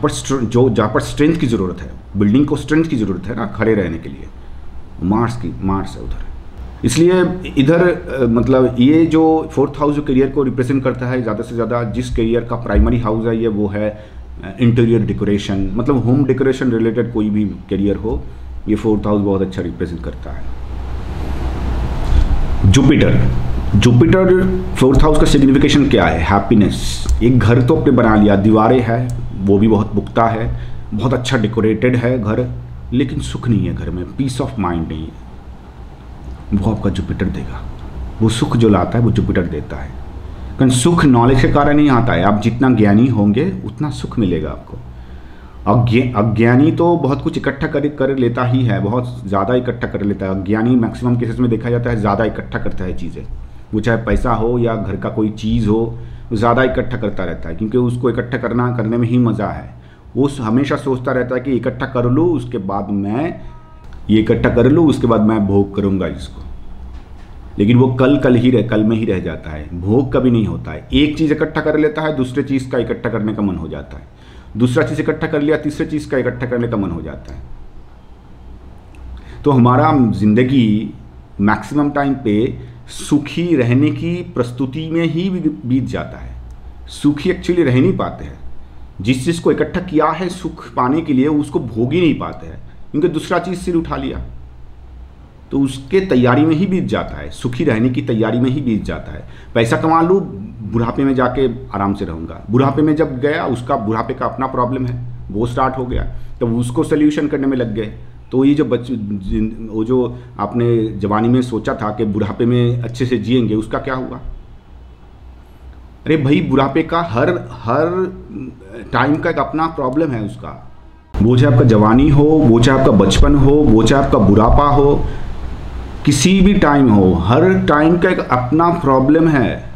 Speaker 1: पर स्ट्रेंथ की ज़रूरत है, बिल्डिंग को स्ट्रेंथ की ज़रूरत है ना खड़े रहने के लिए, मार्स है उधर। इसलिए इधर मतलब ये जो 4th हाउस जो करियर को रिप्रेजेंट करता है, ज़्यादा से ज़्यादा जिस करियर का प्राइमरी हाउस है ये वो है इंटीरियर डेकोरेशन, मतलब होम डेकोरेशन रिलेटेड कोई भी करियर हो, ये 4th हाउस बहुत अच्छा रिप्रेजेंट करता है। जुपिटर 4th हाउस का सिग्निफिकेशन क्या है? हैप्पीनेस। एक घर तो आपने बना लिया, दीवारें है, वो भी बहुत पुख्ता है, बहुत अच्छा डेकोरेटेड है घर, लेकिन सुख नहीं है घर में, पीस ऑफ माइंड नहीं है। वो आपका जुपिटर देगा। वो सुख जो लाता है वो जुपिटर देता है। कारण सुख नॉलेज के कारण नहीं आता है। आप जितना ज्ञानी होंगे उतना सुख मिलेगा आपको। अज्ञानी तो बहुत कुछ इकट्ठा कर लेता ही है, बहुत ज़्यादा इकट्ठा कर लेता है। अज्ञानी मैक्सिमम केसेस में देखा जाता है ज़्यादा इकट्ठा करता है चीज़ें, वो चाहे पैसा हो या घर का कोई चीज़ हो, वो ज़्यादा इकट्ठा करता रहता है, क्योंकि उसको इकट्ठा करने में ही मज़ा है। वो हमेशा सोचता रहता है कि इकट्ठा कर लूँ उसके बाद मैं ये इकट्ठा कर लूँ, उसके बाद मैं भोग करूँगा इसको। लेकिन वो कल में ही रह जाता है, भोग कभी नहीं होता है। एक चीज़ इकट्ठा कर लेता है, दूसरे चीज़ का इकट्ठा करने का मन हो जाता है, दूसरा चीज़ इकट्ठा कर लिया, तीसरे चीज़ का इकट्ठा करने का मन हो जाता है। तो हमारा जिंदगी मैक्सिमम टाइम पे सुखी रहने की प्रस्तुति में ही बीत जाता है। सुखी एक्चुअली रह नहीं पाते हैं। जिस चीज़ को इकट्ठा किया है सुख पाने के लिए, उसको भोग ही नहीं पाते हैं, क्योंकि दूसरा चीज़ सिर उठा लिया, तो उसके तैयारी में ही बीत जाता है। सुखी रहने की तैयारी में ही बीत जाता है। पैसा कमा लूँ, बुढ़ापे में जाके आराम से रहूँगा। बुढ़ापे में जब गया, उसका बुढ़ापे का अपना प्रॉब्लम है, वो स्टार्ट हो गया, तब उसको सोल्यूशन करने में लग गए। तो ये जो वो जो आपने जवानी में सोचा था कि बुढ़ापे में अच्छे से जिएंगे, उसका क्या हुआ? अरे भाई, बुढ़ापे का हर टाइम का एक अपना प्रॉब्लम है उसका। वो चाहे आपका जवानी हो, वो चाहे आपका बचपन हो, वो चाहे आपका बुढ़ापा हो, किसी भी टाइम हो, हर टाइम का एक अपना प्रॉब्लम है।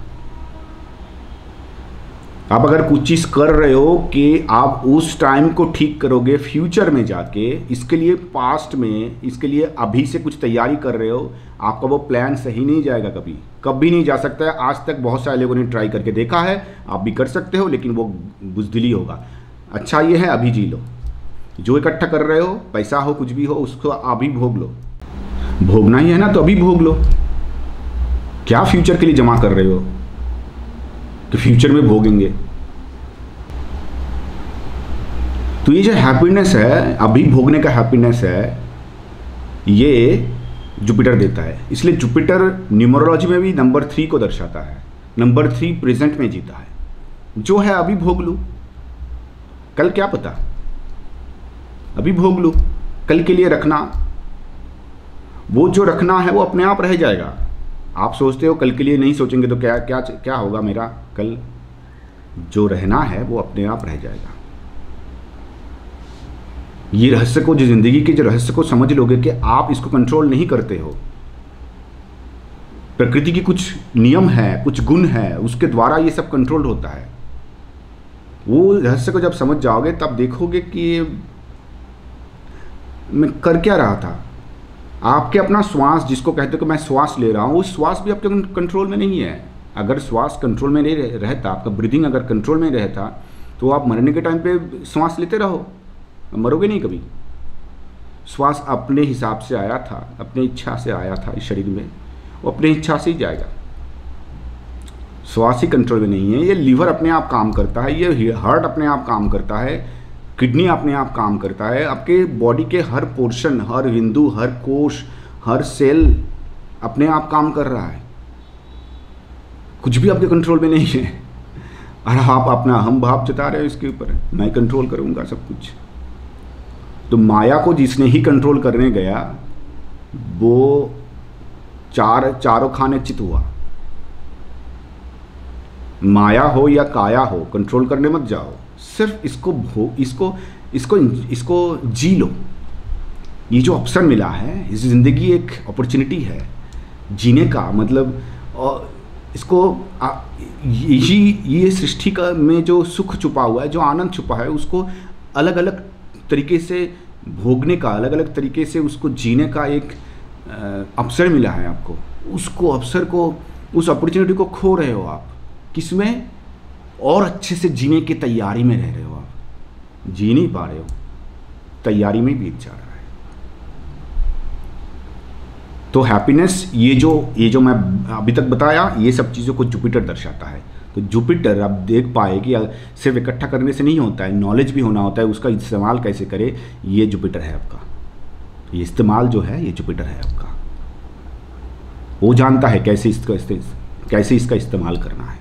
Speaker 1: आप अगर कुछ चीज़ कर रहे हो कि आप उस टाइम को ठीक करोगे फ्यूचर में जाके, इसके लिए पास्ट में, इसके लिए अभी से कुछ तैयारी कर रहे हो, आपका वो प्लान सही नहीं जाएगा, कभी नहीं जा सकता है। आज तक बहुत सारे लोगों ने ट्राई करके देखा है, आप भी कर सकते हो, लेकिन वो बुज़दिली होगा। अच्छा ये है, अभी जी लो। जो इकट्ठा कर रहे हो, पैसा हो, कुछ भी हो, उसको अभी भोग लो। भोगना ही है ना, तो अभी भोग लो। क्या फ्यूचर के लिए जमा कर रहे हो कि फ्यूचर में भोगेंगे? तो ये जो हैप्पीनेस है, अभी भोगने का हैप्पीनेस है, ये जुपिटर देता है। इसलिए जुपिटर न्यूमरोलॉजी में भी नंबर 3 को दर्शाता है। नंबर 3 प्रेजेंट में जीता है। जो है अभी भोग लूँ, कल क्या पता, अभी भोग लूँ, कल के लिए रखना। वो जो रखना है वो अपने आप रह जाएगा। आप सोचते हो कल के लिए नहीं सोचेंगे तो क्या क्या क्या होगा मेरा कल? जो रहना है वो अपने आप रह जाएगा। ये रहस्य को, जो जिंदगी के जो रहस्य को समझ लोगे कि आप इसको कंट्रोल नहीं करते हो। प्रकृति की कुछ नियम है, कुछ गुण है, उसके द्वारा ये सब कंट्रोल होता है। वो रहस्य को जब समझ जाओगे तब देखोगे कि मैं कर क्या रहा था? आपके अपना श्वास, जिसको कहते हो कि मैं श्वास ले रहा हूँ, उस श्वास भी आपके कंट्रोल में नहीं है। अगर श्वास कंट्रोल में नहीं रहता, आपका ब्रीदिंग अगर कंट्रोल में रहता, तो आप मरने के टाइम पे श्वास लेते रहो, मरोगे नहीं कभी। श्वास अपने हिसाब से आया था, अपनी इच्छा से आया था इस शरीर में, वो अपनी इच्छा से ही जाएगा। श्वास ही कंट्रोल में नहीं है। ये लीवर अपने आप काम करता है, ये हार्ट अपने आप काम करता है, किडनी अपने आप काम करता है। आपके बॉडी के हर पोर्शन, हर बिंदु, हर कोश, हर सेल अपने आप काम कर रहा है। कुछ भी आपके कंट्रोल में नहीं है और आप अपना हम भाव जता रहे हो इसके ऊपर, मैं कंट्रोल करूँगा सब कुछ। तो माया को जिसने ही कंट्रोल करने गया, वो चारों खाने चित हुआ। माया हो या काया हो, कंट्रोल करने मत जाओ, सिर्फ इसको जी लो। ये जो अवसर मिला है, इस ज़िंदगी एक अपॉर्चुनिटी है जीने का। मतलब इसको ये सृष्टि का में जो सुख छुपा हुआ है, जो आनंद छुपा है, उसको अलग अलग तरीके से भोगने का, अलग अलग तरीके से उसको जीने का एक अवसर मिला है आपको। उसको अवसर को, उस अपॉर्चुनिटी को खो रहे हो आप। किसमें? और अच्छे से जीने की तैयारी में रह रहे हो आप, जी नहीं पा रहे हो, तैयारी में बीत जा रहा है। तो हैप्पीनेस, ये जो मैं अभी तक बताया, ये सब चीज़ों को जुपिटर दर्शाता है। तो जुपिटर आप देख पाए कि सिर्फ इकट्ठा करने से नहीं होता है, नॉलेज भी होना होता है, उसका इस्तेमाल कैसे करे, ये जुपिटर है आपका। ये इस्तेमाल जो है, ये जुपिटर है आपका। वो जानता है कैसे इसका इस्तेमाल करना है।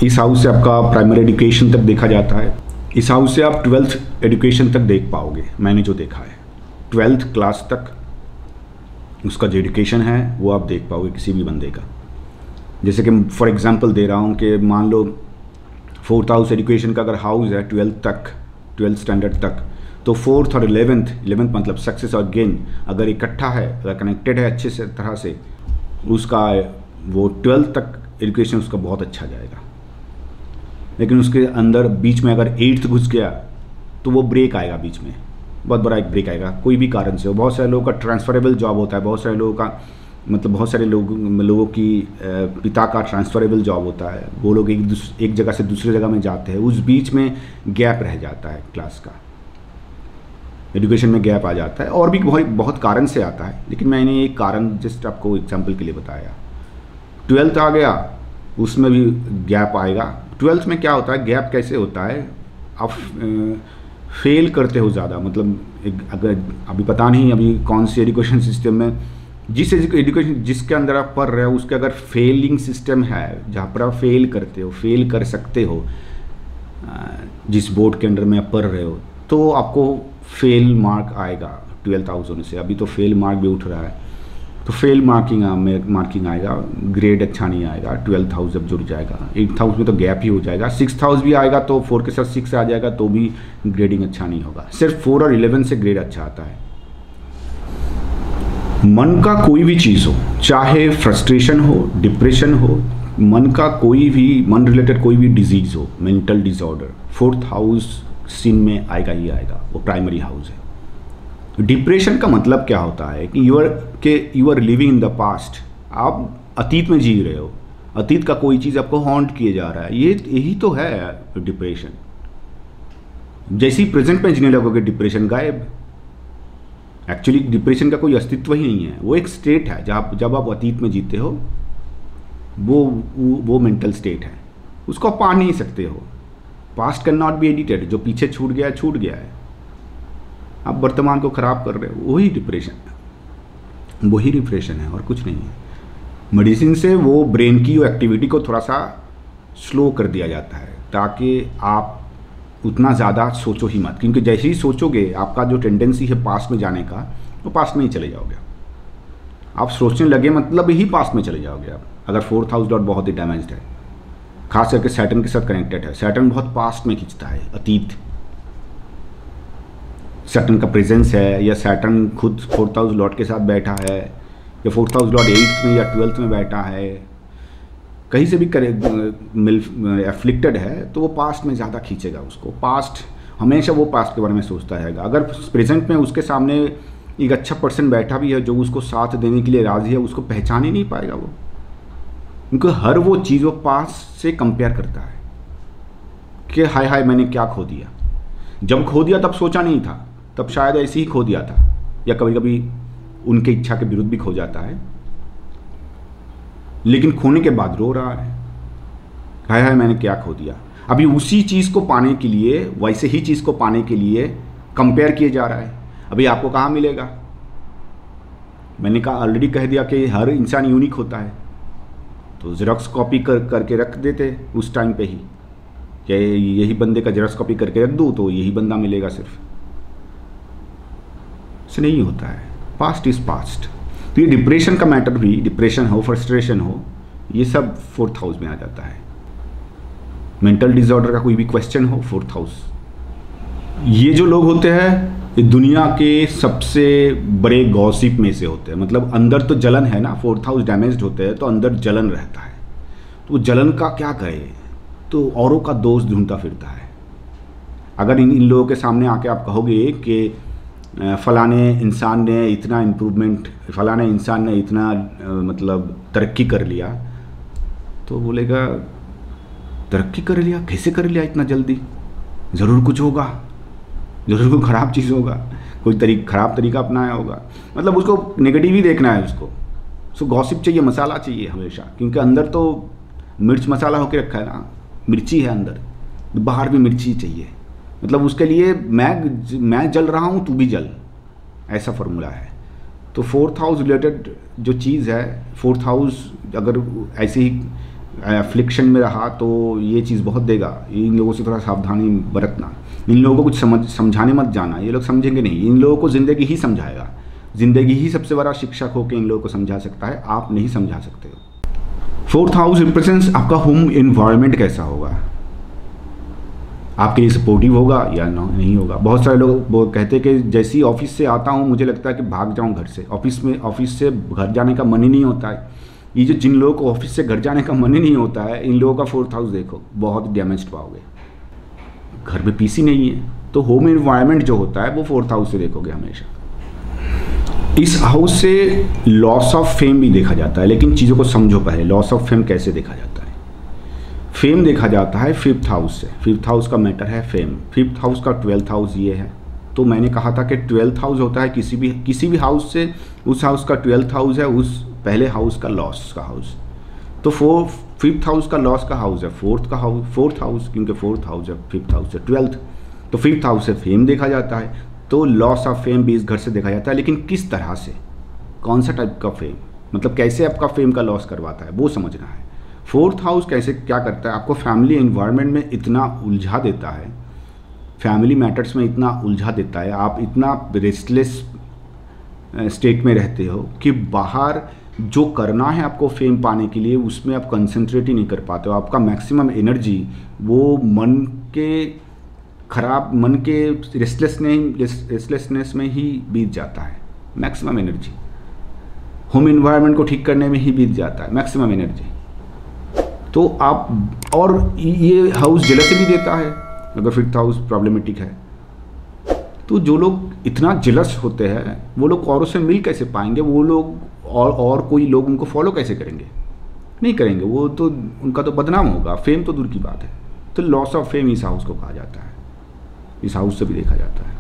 Speaker 1: इस हाउस से आपका प्राइमरी एजुकेशन तक देखा जाता है। इस हाउस से आप 12th एजुकेशन तक देख पाओगे। मैंने जो देखा है 12th क्लास तक उसका जो एजुकेशन है वो आप देख पाओगे किसी भी बंदे का। जैसे कि फॉर एग्जांपल दे रहा हूँ कि मान लो 4th हाउस एजुकेशन का अगर हाउस है 12th स्टैंडर्ड तक, तो 4th और 11th मतलब सक्सेस और गेन अगर इकट्ठा है, अगर कनेक्टेड है अच्छे से तरह से, उसका वो 12th तक एजुकेशन उसका बहुत अच्छा जाएगा। लेकिन उसके अंदर बीच में अगर 8th घुस गया तो वो ब्रेक आएगा, बीच में बहुत बड़ा एक ब्रेक आएगा, कोई भी कारण से हो। बहुत सारे लोगों का ट्रांसफरेबल जॉब होता है, बहुत सारे लोगों का मतलब बहुत सारे लोगों की पिता का ट्रांसफरेबल जॉब होता है, वो लोग एक जगह से दूसरी जगह में जाते हैं, उस बीच में गैप रह जाता है, क्लास का एजुकेशन में गैप आ जाता है। और भी बहुत कारण से आता है, लेकिन मैंने एक कारण जस्ट आपको एग्जाम्पल के लिए बताया। 12th आ गया, उसमें भी गैप आएगा। 12th में क्या होता है, गैप कैसे होता है, आप फेल करते हो ज़्यादा, मतलब अगर अभी पता नहीं अभी कौन सी एजुकेशन सिस्टम में, जिस एजुकेशन जिसके अंदर आप पढ़ रहे हो उसके अगर फेलिंग सिस्टम है, जहाँ पर आप फेल करते हो, फेल कर सकते हो, जिस बोर्ड के अंडर में आप पढ़ रहे हो, तो आपको फेल मार्क आएगा 12th हाउस होने से। अभी तो फेल मार्क भी उठ रहा है, तो फेल मार्किंग आएगा, ग्रेड अच्छा नहीं आएगा। 12th हाउस जब जुड़ जाएगा, 8th हाउस में तो गैप ही हो जाएगा। 6th हाउस भी आएगा तो 4 के साथ 6 आ जाएगा तो भी ग्रेडिंग अच्छा नहीं होगा। सिर्फ 4 और 11 से ग्रेड अच्छा आता है। मन का कोई भी चीज़ हो, चाहे फ्रस्ट्रेशन हो, डिप्रेशन हो, मन का कोई भी, मन रिलेटेड कोई भी डिजीज़ हो, mental disorder, 4th house scene में आएगा ही आएगा। वो प्राइमरी हाउस है। डिप्रेशन का मतलब क्या होता है कि you are living in the past, आप अतीत में जी रहे हो, अतीत का कोई चीज़ आपको हॉन्ट किए जा रहा है, यही तो है डिप्रेशन। जैसे ही प्रेजेंट में जीने लगोगे डिप्रेशन गायब। एक्चुअली डिप्रेशन का कोई अस्तित्व ही नहीं है, वो एक स्टेट है जब आप अतीत में जीते हो, वो मेंटल स्टेट है, उसको आप पा नहीं सकते हो। Past can not be edited, जो पीछे छूट गया है छूट गया है, आप वर्तमान को खराब कर रहे हो, वही डिप्रेशन, वही डिप्रेशन है और कुछ नहीं है। मेडिसिन से वो ब्रेन की एक्टिविटी को थोड़ा सा स्लो कर दिया जाता है ताकि आप उतना ज़्यादा सोचो ही मत, क्योंकि जैसे ही सोचोगे आपका जो टेंडेंसी है पास्ट में जाने का, वो पास्ट में ही चले जाओगे। आप सोचने लगे मतलब ही पास्ट में चले जाओगे आप। अगर 4th हाउस डॉट बहुत ही डैमेज्ड है, खास करके सैटर्न के साथ कनेक्टेड है, सैटर्न बहुत पास्ट में खींचता है, अतीत। सैटर्न का प्रेजेंस है, या सैटर्न खुद 4th हाउस लॉर्ड के साथ बैठा है, या 4th हाउस लॉर्ड 8th में या 12th में बैठा है, कहीं से भी एफ्लिक्टेड है, तो वो पास्ट में ज़्यादा खींचेगा उसको। पास्ट हमेशा वो पास्ट के बारे में सोचता रहेगा। अगर प्रेजेंट में उसके सामने एक अच्छा पर्सन बैठा भी है जो उसको साथ देने के लिए राज़ी है, उसको पहचान ही नहीं पाएगा वो, क्योंकि हर वो चीज़ वो पास्ट से कंपेयर करता है कि हाय हाय मैंने क्या खो दिया। जब खो दिया तब सोचा नहीं था, तब शायद ऐसे ही खो दिया था, या कभी कभी उनके इच्छा के विरुद्ध भी खो जाता है, लेकिन खोने के बाद रो रहा है हाय हाय मैंने क्या खो दिया। अभी उसी चीज़ को पाने के लिए, वैसे ही चीज़ को पाने के लिए कंपेयर किए जा रहा है। अभी आपको कहाँ मिलेगा? मैंने कहा ऑलरेडी कह दिया कि हर इंसान यूनिक होता है, तो जेरॉक्स कॉपी करके रख देते उस टाइम पे ही, क्या यही बंदे का जेरॉक्स कॉपी करके रख दूँ तो यही बंदा मिलेगा सिर्फ। से नहीं होता है, पास्ट इज पास्ट। तो ये डिप्रेशन का मैटर भी, डिप्रेशन हो, फ्रस्ट्रेशन हो, ये सब 4th हाउस में आ जाता है। मेंटल डिसऑर्डर का कोई भी क्वेश्चन हो, 4th हाउस। ये जो लोग होते हैं ये दुनिया के सबसे बड़े गॉसिप में से होते हैं। मतलब अंदर तो जलन है ना, 4th हाउस डैमेज्ड होते हैं तो अंदर जलन रहता है, तो जलन का क्या करे, तो औरों का दोष ढूंढता फिरता है। अगर इन लोगों के सामने आके आप कहोगे कि फलाने इंसान ने इतना इम्प्रूवमेंट, फलाने इंसान ने इतना मतलब तरक्की कर लिया, तो बोलेगा तरक्की कर लिया, कैसे कर लिया इतना जल्दी? ज़रूर कुछ होगा, ज़रूर कोई ख़राब चीज़ होगा, कोई ख़राब तरीका अपनाया होगा। मतलब उसको नेगेटिव ही देखना है, उसको गॉसिप चाहिए, मसाला चाहिए हमेशा, क्योंकि अंदर तो मिर्च मसाला होके रखा है ना, मिर्ची है अंदर, बाहर भी मिर्ची चाहिए। मतलब उसके लिए मैं जल रहा हूँ तू भी जल, ऐसा फॉर्मूला है। तो 4th हाउस रिलेटेड जो चीज़ है, 4th हाउस अगर ऐसे ही एफ्लिक्शन में रहा तो ये चीज़ बहुत देगा। इन लोगों से थोड़ा सावधानी बरतना, इन लोगों को कुछ समझाने मत जाना, ये लोग समझेंगे नहीं। इन लोगों को ज़िंदगी ही समझाएगा, ज़िंदगी ही सबसे बड़ा शिक्षक होकर इन लोगों को समझा सकता है, आप नहीं समझा सकते हो। 4th हाउस रिप्रेजेंट्स आपका होम एनवायरनमेंट कैसा होगा, आपके लिए सपोर्टिव होगा या नहीं होगा। बहुत सारे लोग वो कहते हैं कि जैसे ही ऑफिस से आता हूँ मुझे लगता है कि भाग जाऊँ घर से, ऑफिस से घर जाने का मन ही नहीं होता है। ये जो जिन लोगों को ऑफिस से घर जाने का मन ही नहीं होता है, इन लोगों का 4th हाउस देखो, बहुत डैमेज पाओगे। घर में पीसी नहीं है, तो होम एनवायरनमेंट जो होता है वो 4th हाउस से देखोगे हमेशा। इस हाउस से लॉस ऑफ फेम भी देखा जाता है, लेकिन चीज़ों को समझो पहले, लॉस ऑफ फेम कैसे देखा जाता है। फेम देखा जाता है 5th हाउस से। 5th हाउस का मैटर है फेम। 5th हाउस का 12th हाउस ये है। तो मैंने कहा था कि 12th हाउस होता है किसी भी हाउस से, उस हाउस का 12th हाउस है उस पहले हाउस का लॉस का हाउस। तो 5th हाउस का लॉस का हाउस है 4th हाउस, क्योंकि 4th हाउस है 5th हाउस है 12th। तो 5th हाउस से फेम देखा जाता है, तो लॉस ऑफ फेम भी इस घर से देखा जाता है। लेकिन किस तरह से, कौन सा टाइप का फेम, मतलब कैसे आपका फेम का लॉस करवाता है वो समझना है। 4th हाउस कैसे क्या करता है, आपको फैमिली एनवायरनमेंट में इतना उलझा देता है, फैमिली मैटर्स में इतना उलझा देता है, आप इतना रेस्टलेस स्टेट में रहते हो कि बाहर जो करना है आपको फेम पाने के लिए उसमें आप कंसंट्रेट ही नहीं कर पाते हो। आपका मैक्सिमम एनर्जी वो मन के रेस्टलेसनेस में ही बीत जाता है। मैक्सिमम एनर्जी होम एनवायरनमेंट को ठीक करने में ही बीत जाता है, मैक्सिमम एनर्जी। तो आप, और ये हाउस जेलसी भी देता है अगर 5th हाउस प्रॉब्लमेटिक है। तो जो लोग इतना जेलस होते हैं वो लोग औरों से मिल कैसे पाएंगे, वो लोग और कोई लोग उनको फॉलो कैसे करेंगे, नहीं करेंगे, वो तो उनका तो बदनाम होगा, फेम तो दूर की बात है। तो लॉस ऑफ फेम इस हाउस को कहा जाता है, इस हाउस से भी देखा जाता है।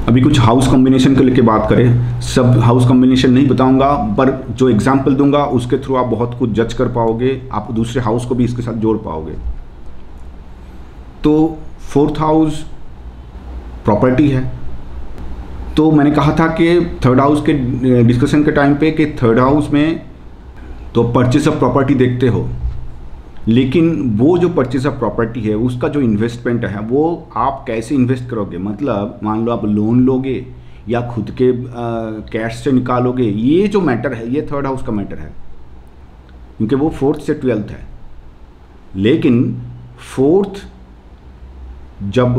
Speaker 1: अभी कुछ हाउस कॉम्बिनेशन को लेकर बात करें, सब हाउस कॉम्बिनेशन नहीं बताऊंगा, पर जो एग्जाम्पल दूंगा उसके थ्रू आप बहुत कुछ जज कर पाओगे, आप दूसरे हाउस को भी इसके साथ जोड़ पाओगे। तो 4th हाउस प्रॉपर्टी है। तो मैंने कहा था कि 3rd हाउस के डिस्कशन के टाइम पे कि 3rd हाउस में तो परचेस ऑफ प्रॉपर्टी देखते हो, लेकिन वो जो परचेस ऑफ प्रॉपर्टी है उसका जो इन्वेस्टमेंट है वो आप कैसे इन्वेस्ट करोगे। मतलब मान लो आप लोन लोगे या खुद के कैश से निकालोगे, ये जो मैटर है ये 3rd हाउस का मैटर है, क्योंकि वो 4th से 12th है। लेकिन 4th जब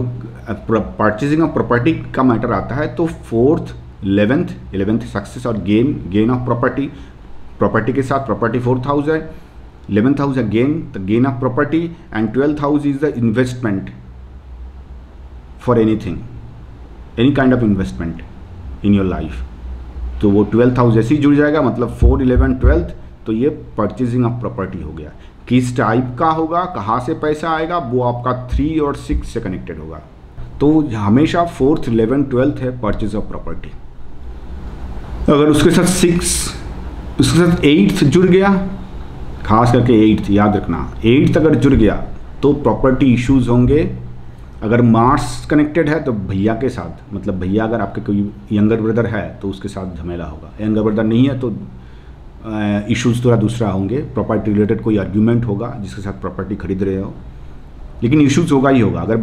Speaker 1: परचेजिंग ऑफ प्रॉपर्टी का मैटर आता है तो 4th 11th सक्सेस और गेन ऑफ प्रॉपर्टी के साथ प्रॉपर्टी 4th हाउस है, 11th हाउस है gain of property, and 12th house is the investment. For anything, any kind of investment in your life. तो वो 12th हाउस जैसे ही जुड़ जाएगा, मतलब 4, 11, 12th, तो ये परचेजिंग ऑफ प्रॉपर्टी हो गया। किस टाइप का होगा, कहाँ से पैसा आएगा, वो आपका 3 और 6 से कनेक्टेड होगा। तो हमेशा 4th, 11th, 12th है परचेज ऑफ प्रॉपर्टी। अगर उसके साथ 6, उसके साथ 8th जुड़ गया, खास करके 8th याद रखना, 8th अगर जुड़ गया तो प्रॉपर्टी इश्यूज होंगे। अगर मार्स कनेक्टेड है तो भैया के साथ, मतलब भैया अगर आपके कोई यंगर ब्रदर है तो उसके साथ झमेला होगा। यंगर ब्रदर नहीं है तो इश्यूज थोड़ा दूसरा होंगे, प्रॉपर्टी रिलेटेड कोई आर्ग्यूमेंट होगा जिसके साथ प्रॉपर्टी खरीद रहे हो, लेकिन इश्यूज होगा ही होगा। अगर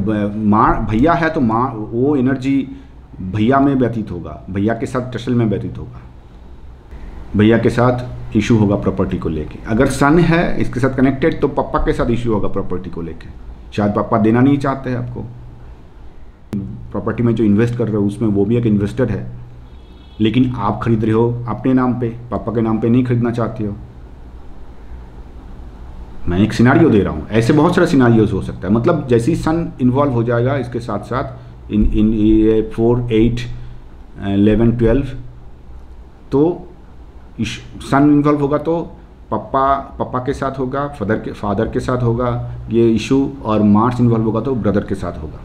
Speaker 1: भैया है तो वो एनर्जी भैया में व्यतीत होगा, भैया के साथ टसल में व्यतीत होगा, भैया के साथ इशू होगा प्रॉपर्टी को लेके। अगर सन है इसके साथ कनेक्टेड तो पापा के साथ इशू होगा प्रॉपर्टी को लेके। शायद पापा देना नहीं चाहते हैं आपको, प्रॉपर्टी में जो इन्वेस्ट कर रहे हो उसमें वो भी एक इन्वेस्टर है, लेकिन आप खरीद रहे हो अपने नाम पे, पापा के नाम पे नहीं खरीदना चाहते हो। मैं एक सिनारियो दे रहा हूँ, ऐसे बहुत सारे सिनारियोज हो सकता है। मतलब जैसे ही सन इन्वॉल्व हो जाएगा इसके साथ साथ इन 4, 8, 11, 12, तो सन इन्वॉल्व होगा तो पापा के साथ होगा, फादर के साथ होगा ये इशू, और मार्स इन्वॉल्व होगा तो ब्रदर के साथ होगा।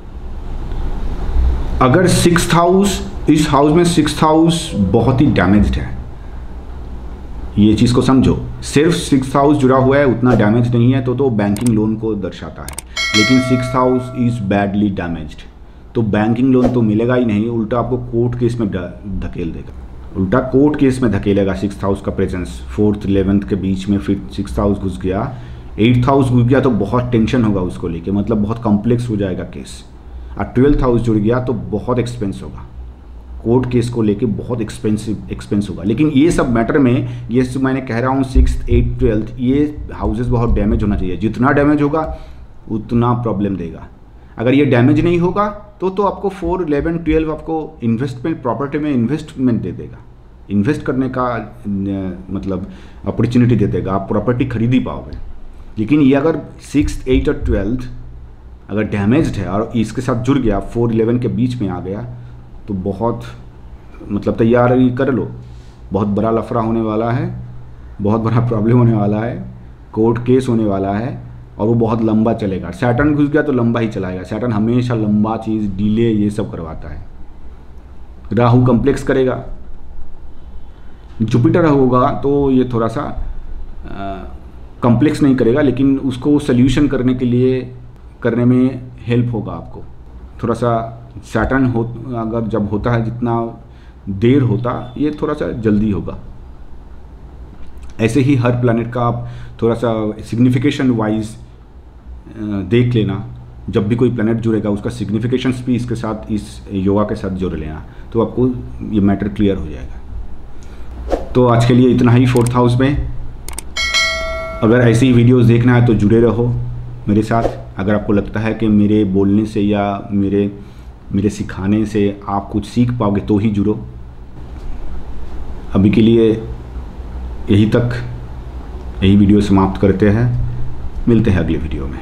Speaker 1: अगर 6th हाउस, इस हाउस में 6th हाउस बहुत ही डैमेज्ड है, ये चीज़ को समझो। सिर्फ 6th हाउस जुड़ा हुआ है, उतना डैमेज नहीं है तो बैंकिंग लोन को दर्शाता है, लेकिन 6th house is badly damaged, तो बैंकिंग लोन तो मिलेगा ही नहीं, उल्टा आपको कोर्ट केस में धकेल देगा, उल्टा कोर्ट केस में धकेलेगा। 6th हाउस का प्रेजेंस 4th, 11th के बीच में, फिर 6th हाउस घुस गया, 8th हाउस घुस गया तो बहुत टेंशन होगा उसको लेके, मतलब बहुत कॉम्प्लेक्स हो जाएगा केस। और 12th हाउस जुड़ गया तो बहुत एक्सपेंस होगा, कोर्ट केस को लेके बहुत एक्सपेंस होगा। लेकिन ये सब मैटर में, ये मैंने कह रहा हूँ 6th, 8th, 12th ये हाउसेस बहुत डैमेज होना चाहिए। जितना डैमेज होगा उतना प्रॉब्लम देगा। अगर ये डैमेज नहीं होगा तो आपको 4, 11, 12 आपको इन्वेस्टमेंट, प्रॉपर्टी में इन्वेस्टमेंट दे देगा, इन्वेस्ट करने का मतलब अपॉर्चुनिटी दे देगा, आप प्रॉपर्टी खरीद ही पाओगे। लेकिन ये अगर 6th, 8th और 12th अगर डैमेज्ड है और इसके साथ जुड़ गया, 4, 11 के बीच में आ गया, तो बहुत मतलब तैयारी कर लो, बहुत बड़ा लफड़ा होने वाला है, बहुत बड़ा प्रॉब्लम होने वाला है, कोर्ट केस होने वाला है, और वो बहुत लंबा चलेगा। सैटर्न घुस गया तो लंबा ही चलाएगा, सैटर्न हमेशा लंबा चीज़, डिले, ये सब करवाता है। राहु कम्प्लेक्स करेगा, जुपिटर होगा तो ये थोड़ा सा कम्प्लेक्स नहीं करेगा, लेकिन उसको सल्यूशन करने में हेल्प होगा आपको थोड़ा सा। सैटर्न अगर जब होता है, जितना देर होता, ये थोड़ा सा जल्दी होगा। ऐसे ही हर प्लैनेट का आप थोड़ा सा सिग्निफिकेशन वाइज देख लेना, जब भी कोई प्लैनेट जुड़ेगा उसका सिग्निफिकेशंस भी इसके साथ, इस योगा के साथ जोड़ लेना, तो आपको ये मैटर क्लियर हो जाएगा। तो आज के लिए इतना ही 4th हाउस में। अगर ऐसी ही वीडियोस देखना है तो जुड़े रहो मेरे साथ। अगर आपको लगता है कि मेरे बोलने से या मेरे सिखाने से आप कुछ सीख पाओगे तो ही जुड़ो। अभी के लिए यही वीडियो समाप्त करते हैं, मिलते हैं अगले वीडियो में।